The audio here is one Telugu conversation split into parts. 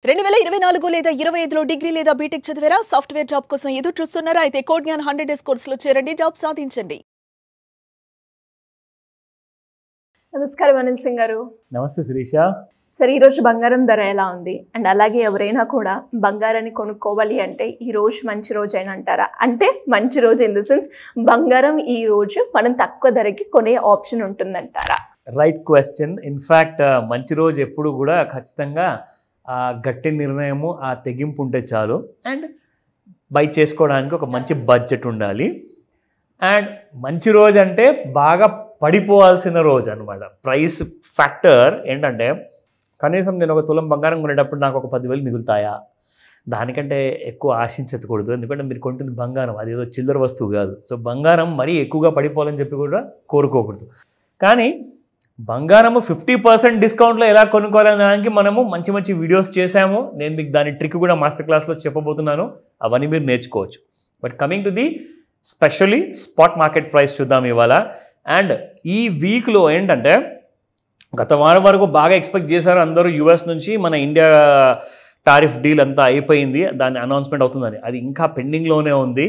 2024 లేదా 25లో డిగ్రీ లేదా బీటెక్ చదివారా? సాఫ్ట్వేర్ జాబ్ కోసం ఎదురు చూస్తున్నారా? అయితే కోడ్ జ్ఞాన్ 100 డేస్ కోర్సులో చేరండి, జాబ్ సాధించండి. నమస్కారం అనిల్ సింగ్ గారు. నమస్తే శిరీష. సరే, ఈరోజు బంగారం ధర ఎలా ఉంది? అండ్ అలాగే ఎవరైనా కూడా బంగారాన్ని కొనుక్కోవాలి అంటే ఈ రోజు మంచి రోజు అని అంటారా? అంటే మంచి రోజు ఇన్ ద సెన్స్ బంగారం ఈ రోజు మనం తక్కువ ధరకి కొనే ఆప్షన్ ఉంటుందంటారా? Right question. ఇన్ఫ్యాక్ట్ మంచి రోజు ఎప్పుడు కూడా ఖచ్చితంగా ఆ గట్టి నిర్ణయము, ఆ తెగింపు ఉంటే చాలు. అండ్ బై చేసుకోవడానికి ఒక మంచి బడ్జెట్ ఉండాలి. అండ్ మంచి రోజు అంటే బాగా పడిపోవాల్సిన రోజు అనమాట. ప్రైస్ ఫ్యాక్టర్ ఏంటంటే, కనీసం నేను ఒక తులం బంగారం కొనేటప్పుడు నాకు ఒక 10,000 మిగులుతాయా, దానికంటే ఎక్కువ ఆశించకూడదు. ఎందుకంటే మీరు కొంటుంది బంగారం, అదేదో చిల్లర వస్తువు కాదు. సో బంగారం మరీ ఎక్కువగా పడిపోవాలని చెప్పి కూడా కోరుకోకూడదు. కానీ బంగారము 50% డిస్కౌంట్లో ఎలా కొనుక్కోవాలనే దానికి మనము మంచి మంచి వీడియోస్ చేశాము. నేను మీకు దాని ట్రిక్ కూడా మాస్టర్ క్లాస్లో చెప్పబోతున్నాను. అవన్నీ మీరు నేర్చుకోవచ్చు. But coming to the specially spot market price చూద్దాం ఇవాళ. అండ్ ఈ వీక్లో ఏంటంటే, గత వారం వరకు బాగా ఎక్స్పెక్ట్ చేశారు అందరూ యూఎస్ నుంచి మన ఇండియా టారిఫ్ డీల్ అంతా అయిపోయింది, దాని అనౌన్స్మెంట్ అవుతుందని. అది ఇంకా పెండింగ్లోనే ఉంది.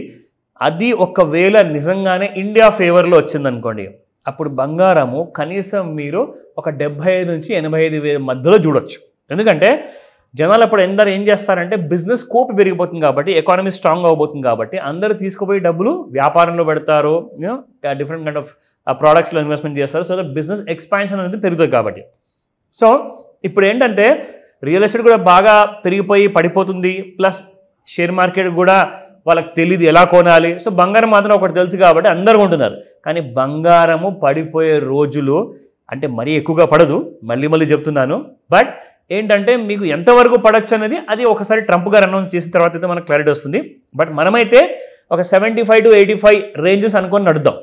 అది ఒకవేళ నిజంగానే ఇండియా ఫేవర్లో వచ్చిందనుకోండి, అప్పుడు బంగారము కనీసం మీరు ఒక 75 నుంచి 85,000 మధ్యలో చూడొచ్చు. ఎందుకంటే జనాలు అప్పుడు ఏం చేస్తారంటే, బిజినెస్ స్కోప్ పెరిగిపోతుంది కాబట్టి, ఎకానమీ స్ట్రాంగ్ అవబోతుంది కాబట్టి అందరూ తీసుకుపోయి డబ్బులు వ్యాపారంలో పెడతారు, డిఫరెంట్ కైండ్ ఆఫ్ ప్రోడక్ట్స్లో ఇన్వెస్ట్మెంట్ చేస్తారు. సో దట్ బిజినెస్ ఎక్స్పాన్షన్ అనేది పెరుగుతుంది కాబట్టి. సో ఇప్పుడు ఏంటంటే రియల్ ఎస్టేట్ కూడా బాగా పెరిగిపోయి పడిపోతుంది. ప్లస్ షేర్ మార్కెట్ కూడా వాళ్ళకి తెలియదు ఎలా కొనాలి. సో బంగారం మాత్రం ఒకటి తెలుసు కాబట్టి అందరూ కొంటున్నారు. కానీ బంగారము పడిపోయే రోజులు అంటే మరీ ఎక్కువగా పడదు, మళ్ళీ చెప్తున్నాను. బట్ ఏంటంటే మీకు ఎంతవరకు పడచ్చు అనేది అది ఒకసారి ట్రంప్ గారు అనౌన్స్ చేసిన తర్వాత అయితే మనకు క్లారిటీ వస్తుంది. బట్ మనమైతే ఒక 75 to 85 రేంజెస్ అనుకొని నడుద్దాం.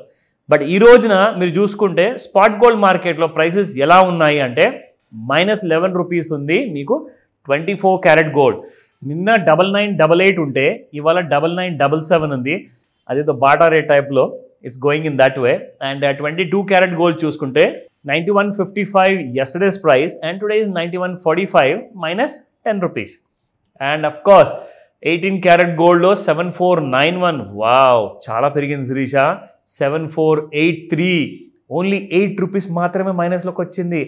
బట్ ఈ రోజున మీరు చూసుకుంటే స్పాట్ గోల్డ్ మార్కెట్లో ప్రైసెస్ ఎలా ఉన్నాయి అంటే, -11 రూపీస్ ఉంది మీకు 24 క్యారెట్ గోల్డ్. నిన్న 9988 ఉంటే ఇవాళ 9977 ఉంది. అదేదో బాటా రేట్ టైప్లో it's going in that way. And 22 carat gold చూసుకుంటే 9155 yesterday's price and today is 9145 -10 rupees. And of course 18 carrot గోల్డ్లో 7491. వావ్, చాలా పెరిగింది శిరీష. 7483, ఓన్లీ 8 రూపీస్ మాత్రమే మైనస్లోకి వచ్చింది.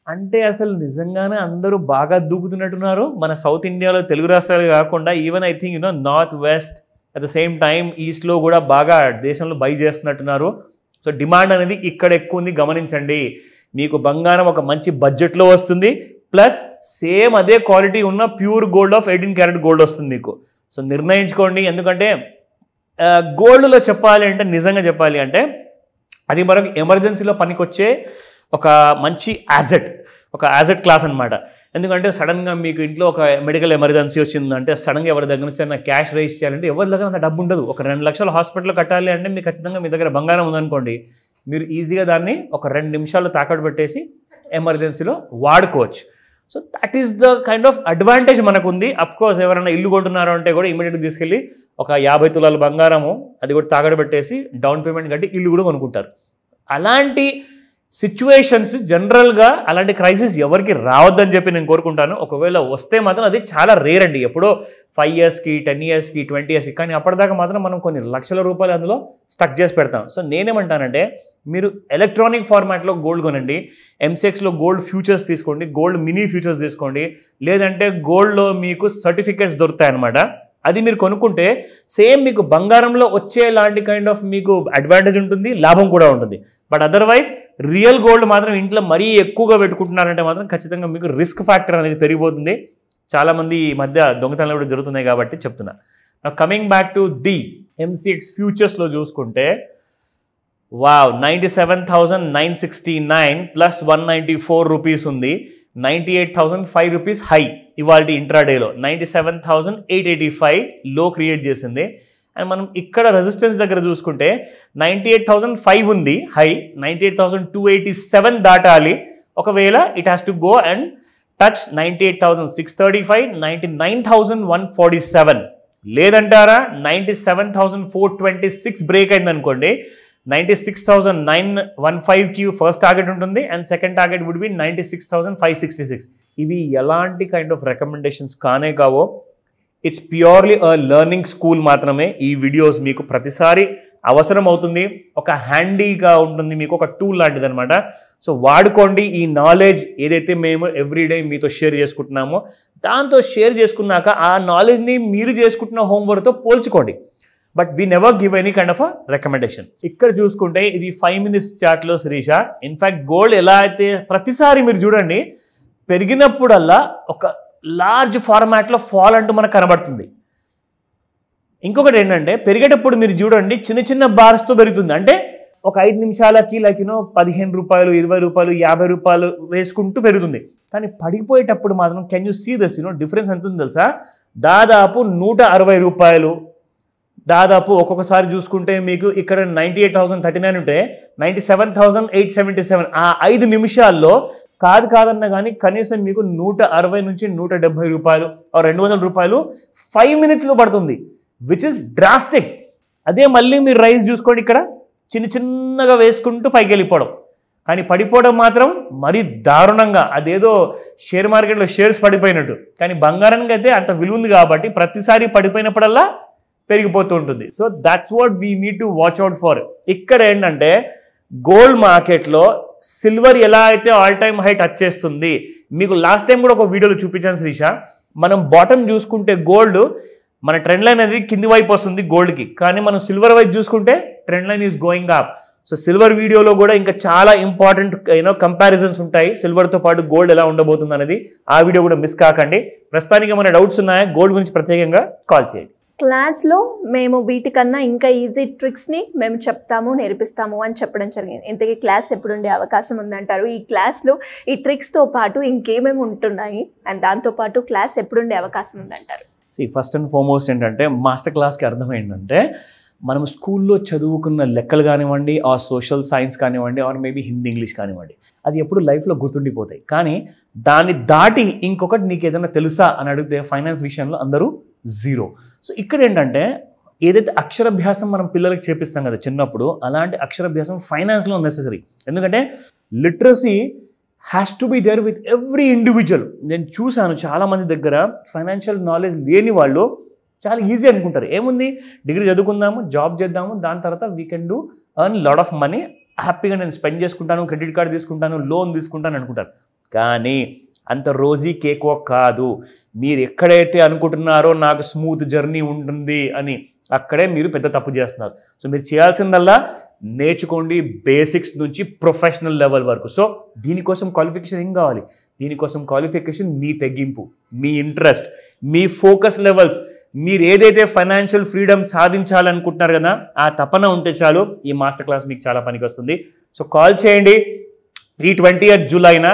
అంటే అసలు నిజంగానే అందరూ బాగా దూకుతున్నట్టున్నారు. మన సౌత్ ఇండియాలో తెలుగు రాష్ట్రాలు కాకుండా even I think north west at the same time ఈస్ట్లో కూడా బాగా దేశంలో బై చేస్తున్నట్టున్నారు. సో డిమాండ్ అనేది ఇక్కడ ఎక్కువ ఉంది, గమనించండి. మీకు బంగారం ఒక మంచి బడ్జెట్లో వస్తుంది. ప్లస్ సేమ్ అదే క్వాలిటీ ఉన్న pure gold of 18 carat gold వస్తుంది మీకు. సో నిర్ణయించుకోండి. ఎందుకంటే గోల్డ్లో చెప్పాలి అంటే, నిజంగా చెప్పాలి అంటే, అది మనకు ఎమర్జెన్సీలో పనికొచ్చే ఒక మంచి యాజెట్ క్లాస్ అనమాట. ఎందుకంటే సడన్గా మీకు ఇంట్లో ఒక మెడికల్ ఎమర్జెన్సీ వచ్చిందంటే, సడన్గా ఎవరి దగ్గర నుంచి అయినా క్యాష్ రైజ్ చేయాలంటే ఎవరి దగ్గర అంత డబ్బు ఉండదు. ఒక 2 లక్షలు హాస్పిటల్లో కట్టాలి అంటే మీకు ఖచ్చితంగా మీ దగ్గర బంగారం ఉందనుకోండి, మీరు ఈజీగా దాన్ని ఒక 2 నిమిషాలు తాకట్టు పెట్టేసి ఎమర్జెన్సీలో వాడుకోవచ్చు. So that is the kind of advantage మనకు ఉంది. అఫ్కోర్స్ ఎవరైనా ఇల్లు కొంటున్నారు అంటే కూడా ఇమీడియట్గా తీసుకెళ్ళి ఒక 50 తులాల బంగారము అది కూడా తాకట్టు పెట్టేసి డౌన్ పేమెంట్ కట్టి ఇల్లు కూడా కొనుక్కుంటారు. అలాంటి సిచ్యువేషన్స్ జనరల్గా, అలాంటి క్రైసిస్ ఎవరికి రావద్దని చెప్పి నేను కోరుకుంటాను. ఒకవేళ వస్తే మాత్రం అది చాలా రేర్ అండి. ఎప్పుడో 5 ఇయర్స్కి 10 ఇయర్స్కి 20 ఇయర్స్కి. కానీ అప్పటిదాకా మాత్రం మనం కొన్ని లక్షల రూపాయలు అందులో స్టక్ చేసి పెడతాం. సో నేనేమంటానంటే, మీరు ఎలక్ట్రానిక్ ఫార్మాట్లో గోల్డ్ కొనండి. ఎంసెక్స్లో గోల్డ్ ఫ్యూచర్స్ తీసుకోండి, గోల్డ్ మినీ ఫ్యూచర్స్ తీసుకోండి. లేదంటే గోల్డ్లో మీకు సర్టిఫికేట్స్ దొరుకుతాయి అన్నమాట. అది మీరు కొనుక్కుంటే సేమ్ మీకు బంగారంలో వచ్చేలాంటి కైండ్ ఆఫ్ మీకు అడ్వాంటేజ్ ఉంటుంది, లాభం కూడా ఉంటుంది. బట్ అదర్వైజ్ రియల్ గోల్డ్ మాత్రం ఇంట్లో మరీ ఎక్కువగా పెట్టుకుంటున్నారంటే మాత్రం ఖచ్చితంగా మీకు రిస్క్ ఫ్యాక్టర్ అనేది పెరిగిపోతుంది. చాలామంది ఈ మధ్య దొంగతనాలు కూడా జరుగుతున్నాయి కాబట్టి చెప్తున్నా. Coming back to the MCX ఫ్యూచర్స్లో చూసుకుంటే, వావ్, 97,969 ప్లస్ 194 రూపీస్ ఉంది. 98,005 రూపీస్ హై ఇవాళ ఇంట్రాడేలో. 97,885 లో క్రియేట్ చేసింది. అండ్ మనం ఇక్కడ రెసిస్టెన్స్ దగ్గర చూసుకుంటే 98,005 ఉంది హై. 98,287 దాటాలి ఒకవేళ it has to go and touch 98,635, 99,147. లేదంటారా 97,426 బ్రేక్ అయింది అనుకోండి, 96,915 की फर्स्ट टारगेट ఉంటుంది and second target would be 96,566. ఇవి ఎలాంటి కైండ్ ఆఫ్ రికమెండేషన్స్ కానే కావో. ఇట్స్ ప్యూర్లీ లెర్నింగ్ స్కూల్ మాత్రమే. ఈ వీడియోస్ మీకు ప్రతిసారి అవసరం అవుతుంది, ఒక హ్యాండీగా ఉంటుంది, మీకు ఒక టూల్ లాంటిది అనమాట. సో వాడుకోండి. ఈ నాలెడ్జ్ ఏదైతే మేము ఎవ్రీడే మీతో షేర్ చేసుకుంటున్నామో దాంతో షేర్ చేసుకున్నాక ఆ నాలెడ్జ్ని మీరు చేసుకుంటున్న హోంవర్క్తో పోల్చుకోండి. But we never give any kind of a recommendation. ఇక్కడ చూసుకుంటే ఇది 5 minutes చార్ట్లో శిరీష. ఇన్ఫ్యాక్ట్ గోల్డ్ ఎలా అయితే ప్రతిసారి మీరు చూడండి పెరిగినప్పుడల్లా ఒక లార్జ్ ఫార్మాట్లో ఫాల్ అంటూ మనకు కనబడుతుంది. ఇంకొకటి ఏంటంటే పెరిగేటప్పుడు మీరు చూడండి చిన్న చిన్న బార్స్తో పెరుగుతుంది. అంటే ఒక 5 నిమిషాలకి లైక్ 15 రూపాయలు, 20 రూపాయలు, 50 రూపాయలు వేసుకుంటూ పెరుగుతుంది. కానీ పడిపోయేటప్పుడు మాత్రం can you see this difference ఎంత ఉంది తెలుసా? దాదాపు 160 రూపాయలు, దాదాపు ఒక్కొక్కసారి చూసుకుంటే మీకు ఇక్కడ 98,039 ఉంటే 97,877. ఆ 5 నిమిషాల్లో కాదన్నా కానీ కనీసం మీకు 160 నుంచి 170 రూపాయలు 200 రూపాయలు 5 minutesలో పడుతుంది, విచ్ ఇస్ డ్రాస్టిక్. అదే మళ్ళీ మీరు రైస్ చూసుకోండి, ఇక్కడ చిన్నగా వేసుకుంటూ పైకి వెళ్ళిపోవడం, కానీ పడిపోవడం మాత్రం మరీ దారుణంగా. అదేదో షేర్ మార్కెట్లో షేర్స్ పడిపోయినట్టు. కానీ బంగారానికి అయితే అంత విలువ ఉంది కాబట్టి ప్రతిసారి పడిపోయినప్పుడల్లా పెరిగిపోతూ ఉంటుంది. So that's what we need to watch out for. ఇక్కడ ఏంటంటే గోల్డ్ మార్కెట్లో సిల్వర్ ఎలా అయితే ఆల్ టైమ్ హై టచ్ చేస్తుంది, మీకు లాస్ట్ టైం కూడా ఒక వీడియోలో చూపించాను శ్రీష. మనం బాటమ్ చూసుకుంటే గోల్డ్ మన ట్రెండ్ లైన్ అనేది కింది వైపు వస్తుంది గోల్డ్కి, కానీ మనం సిల్వర్ వైపు చూసుకుంటే trend line is going up. So silver వీడియోలో కూడా ఇంకా చాలా ఇంపార్టెంట్ కంపారిజన్స్ ఉంటాయి, సిల్వర్తో పాటు గోల్డ్ ఎలా ఉండబోతుంది అనేది. ఆ వీడియో కూడా మిస్ కాకండి. ప్రస్తుతానికి ఏమైనా డౌట్స్ ఉన్నాయా గోల్డ్ గురించి ప్రత్యేకంగా కాల్ చేయండి. క్లాస్లో మేము వీటికన్నా ఇంకా ఈజీ ట్రిక్స్ని మేము చెప్తాము, నేర్పిస్తాము అని చెప్పడం జరిగింది. ఇంతకీ క్లాస్ ఎప్పుడు ఉండే అవకాశం ఉందంటారు? ఈ క్లాస్లో ఈ ట్రిక్స్తో పాటు ఇంకేమేమి ఉంటున్నాయి అండ్ దాంతోపాటు క్లాస్ ఎప్పుడు ఉండే అవకాశం ఉందంటారు? ఫస్ట్ అండ్ ఫార్మోస్ట్ ఏంటంటే మాస్టర్ క్లాస్కి అర్థం ఏంటంటే మనం స్కూల్లో చదువుకున్న లెక్కలు కానివ్వండి, ఆర్ సోషల్ సైన్స్ కానివ్వండి, ఆర్ మేబీ హిందీ ఇంగ్లీష్ కానివ్వండి, అది ఎప్పుడు లైఫ్లో గుర్తుండిపోతాయి. కానీ దాన్ని దాటి ఇంకొకటి నీకు ఏదైనా తెలుసా అని అడిగితే ఫైనాన్స్ విషయంలో అందరూ 0. సో ఇక్కడ ఏంటంటే ఏదైతే అక్షరాభ్యాసం మనం పిల్లలకి చేపిస్తాం కదా చిన్నప్పుడు, అలాంటి అక్షరాభ్యాసం ఫైనాన్స్లో నెసెసరీ. ఎందుకంటే literacy has to be there with every individual. నేను చూశాను చాలామంది దగ్గర ఫైనాన్షియల్ నాలెడ్జ్ లేని వాళ్ళు చాలా ఈజీ అనుకుంటారు. ఏముంది, డిగ్రీ చదువుకుందాము, జాబ్ చేద్దాము, దాని తర్వాత we can do earn lot of money, హ్యాపీగా నేను స్పెండ్ చేసుకుంటాను, క్రెడిట్ కార్డు తీసుకుంటాను, లోన్ తీసుకుంటాను అనుకుంటారు. కానీ అంత రోజీ కేకో కాదు. మీరు ఎక్కడైతే అనుకుంటున్నారో నాకు స్మూత్ జర్నీ ఉంటుంది అని, అక్కడే మీరు పెద్ద తప్పు చేస్తున్నారు. సో మీరు చేయాల్సిందల్లా నేర్చుకోండి, బేసిక్స్ నుంచి ప్రొఫెషనల్ లెవెల్ వరకు. సో దీనికోసం క్వాలిఫికేషన్ ఏం కావాలి? దీనికోసం క్వాలిఫికేషన్ మీ తెగింపు, మీ ఇంట్రెస్ట్, మీ ఫోకస్ లెవెల్స్, మీరు ఏదైతే ఫైనాన్షియల్ ఫ్రీడమ్ సాధించాలనుకుంటున్నారు కదా ఆ తపన ఉంటే చాలు, ఈ మాస్టర్ క్లాస్ మీకు చాలా పనికి వస్తుంది. సో కాల్ చేయండి. ఈ 20th జూలైన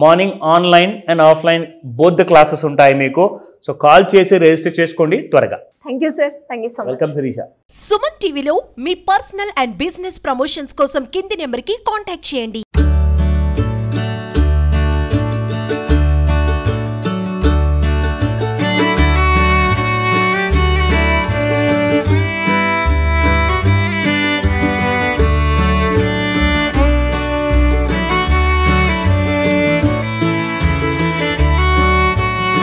morning online and offline both the classes ఉంటాయి మీకు. సో కాల్ చేసి రిజిస్టర్ చేసుకోండి త్వరగా. Thank you sir. Thank you so much. Welcome Sireesha. Suman టీవీలో మీ పర్సనల్ అండ్ బిజినెస్ ప్రమోషన్స్ కోసం కింది నెంబర్కి కాంటాక్ట్ చేయండి.